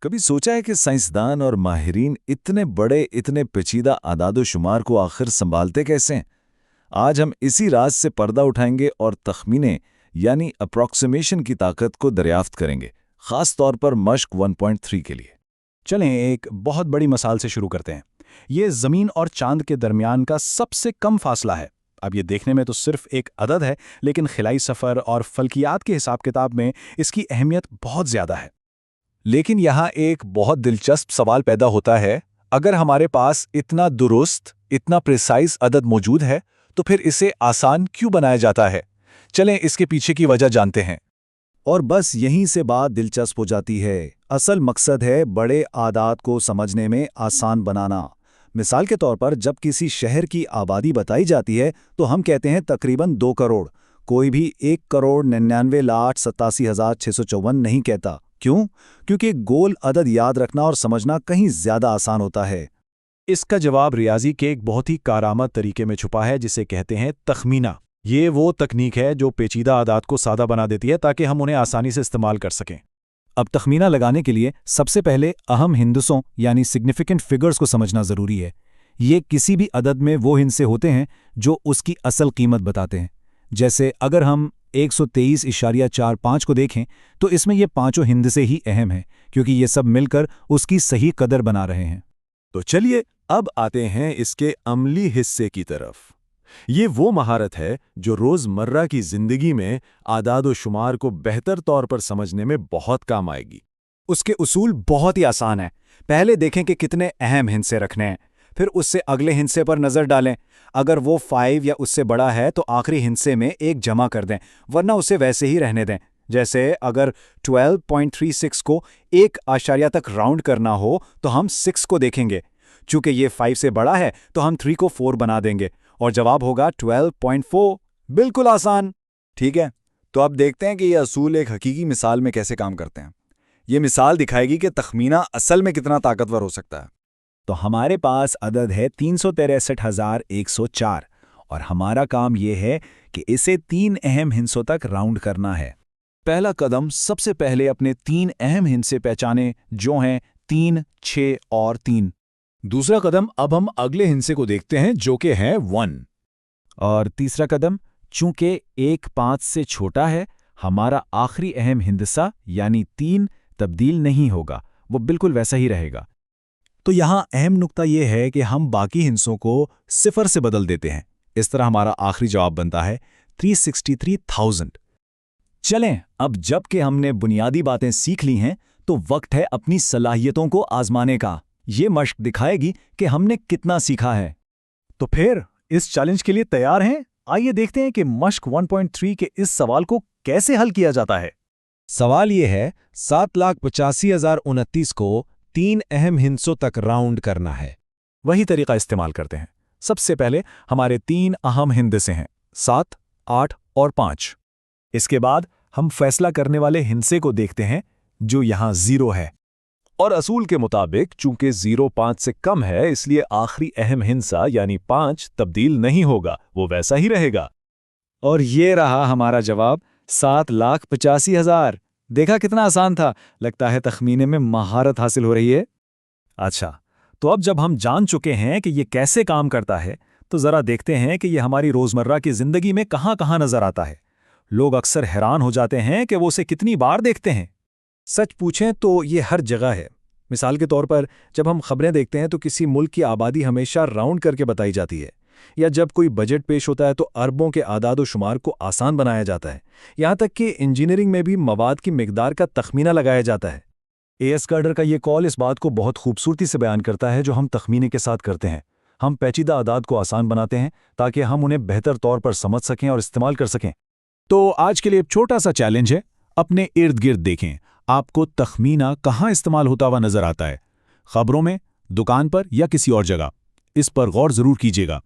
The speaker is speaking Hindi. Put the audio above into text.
कभी सोचा है कि साइंसदान और माहिरीन इतने बड़े इतने पेचीदा आदाद-ओ-शुमार को आखिर संभालते कैसे हैं? आज हम इसी राज से पर्दा उठाएंगे और तखमीने यानी अप्रॉक्सिमेशन की ताकत को दरियाफ्त करेंगे, खास तौर पर मश्क 1.3 के लिए। चलें एक बहुत बड़ी मिसाल से शुरू करते हैं। ये ज़मीन और चांद के दरमियान का सबसे कम फासला है। अब ये देखने में तो सिर्फ एक अदद है, लेकिन खिलाई सफ़र और फल्कियात के हिसाब किताब में इसकी अहमियत बहुत ज़्यादा है। लेकिन यहाँ एक बहुत दिलचस्प सवाल पैदा होता है, अगर हमारे पास इतना दुरुस्त, इतना प्रिसाइज अदद मौजूद है, तो फिर इसे आसान क्यों बनाया जाता है? चलें इसके पीछे की वजह जानते हैं। और बस यहीं से बात दिलचस्प हो जाती है। असल मकसद है बड़े आदाद को समझने में आसान बनाना। मिसाल के तौर पर जब किसी शहर की आबादी बताई जाती है तो हम कहते हैं तकरीबन 2 करोड़। कोई भी 1,99,87,654 नहीं कहता। क्यों? क्योंकि गोल अदद याद रखना और समझना कहीं ज्यादा आसान होता है। इसका जवाब रियाजी के एक बहुत ही कारआमद तरीके में छुपा है, जिसे कहते हैं तखमीना। ये वो तकनीक है जो पेचीदा आदाद को सादा बना देती है ताकि हम उन्हें आसानी से इस्तेमाल कर सकें। अब तखमीना लगाने के लिए सबसे पहले अहम हिंदसों यानी सिग्निफिकेंट फिगर्स को समझना ज़रूरी है। ये किसी भी अदद में वो हिंसे होते हैं जो उसकी असल कीमत बताते हैं। जैसे अगर हम 123.45 को देखें तो इसमें ये पांचों हिंदसे ही अहम हैं, क्योंकि ये सब मिलकर उसकी सही कदर बना रहे हैं। तो चलिए अब आते हैं इसके अमली हिस्से की तरफ। ये वो महारत है जो रोज़मर्रा की ज़िंदगी में आदाद-ओ-शुमार को बेहतर तौर पर समझने में बहुत काम आएगी। उसके उसूल बहुत ही आसान है। पहले देखें कि कितने अहम हिंसे रखने हैं, फिर उससे अगले हिंसे पर नज़र डालें। अगर वो 5 या उससे बड़ा है तो आखिरी हिंसे में 1 जमा कर दें, वरना उसे वैसे ही रहने दें। जैसे अगर 12.36 को 1 आशारिया तक राउंड करना हो तो हम 6 को देखेंगे। चूंकि ये 5 से बड़ा है तो हम 3 को 4 बना देंगे और जवाब होगा 12.4। बिल्कुल आसान। ठीक है, तो अब देखते हैं कि ये असूल एक हकीकी मिसाल में कैसे काम करते हैं। ये मिसाल दिखाएगी कि तखमीना असल में कितना ताकतवर हो सकता है। तो हमारे पास अदद है 363,104 और हमारा काम यह है कि इसे 3 अहम हिंसों तक राउंड करना है। पहला कदम, सबसे पहले अपने 3 अहम हिंसे पहचानें, जो हैं 3, 6 और 3। दूसरा कदम, अब हम अगले हिंसे को देखते हैं जो कि है 1। और तीसरा कदम, चूंकि 1 5 से छोटा है, हमारा आखिरी अहम हिंसा यानी 3 तब्दील नहीं होगा, वो बिल्कुल वैसा ही रहेगा। तो यहाँ अहम नुक्ता यह है कि हम बाकी हिंसों को 0 से बदल देते हैं। इस तरह हमारा आखिरी जवाब बनता है 363,000। चलें, अब जबकि हमने बुनियादी बातें सीख ली हैं तो वक्त है अपनी सलाहियतों को आजमाने का। ये मश्क दिखाएगी कि हमने कितना सीखा है। तो फिर इस चैलेंज के लिए तैयार हैं? आइए देखते हैं कि मश्क 1.3 के इस सवाल को कैसे हल किया जाता है। सवाल ये है, 7,85,029 को 3 अहम हिंसों तक राउंड करना है। वही तरीका इस्तेमाल करते हैं। सबसे पहले हमारे 3 अहम हिंसे हैं, 7, 8 और 5। इसके बाद हम फैसला करने वाले हिंसे को देखते हैं जो यहाँ 0 है। और असूल के मुताबिक चूंकि 0 5 से कम है, इसलिए आखिरी अहम हिंसा यानी 5 तब्दील नहीं होगा, वो वैसा ही रहेगा। और ये रहा हमारा जवाब, 7,85,000। देखा कितना आसान था? लगता है तखमीने में महारत हासिल हो रही है। अच्छा, तो अब जब हम जान चुके हैं कि ये कैसे काम करता है, तो ज़रा देखते हैं कि ये हमारी रोज़मर्रा की ज़िंदगी में कहाँ कहाँ नज़र आता है। लोग अक्सर हैरान हो जाते हैं कि वो उसे कितनी बार देखते हैं। सच पूछें तो ये हर जगह है। मिसाल के तौर पर जब हम खबरें देखते हैं तो किसी मुल्क की आबादी हमेशा राउंड करके बताई जाती है, या जब कोई बजट पेश होता है तो अरबों के आदाद-ओ-शुमार को आसान बनाया जाता है। यहाँ तक कि इंजीनियरिंग में भी मवाद की मिकदार का तखमीना लगाया जाता है। ए.एस. कार्टर का ये कॉल इस बात को बहुत खूबसूरती से बयान करता है जो हम तखमीने के साथ करते हैं। हम पेचीदा आदाद को आसान बनाते हैं ताकि हम उन्हें बेहतर तौर पर समझ सकें और इस्तेमाल कर सकें। तो आज के लिए एक छोटा सा चैलेंज है, अपने इर्द गिर्द देखें, आपको तखमीना कहाँ इस्तेमाल होता हुआ नजर आता है? खबरों में, दुकान पर या किसी और जगह? इस पर गौर जरूर कीजिएगा।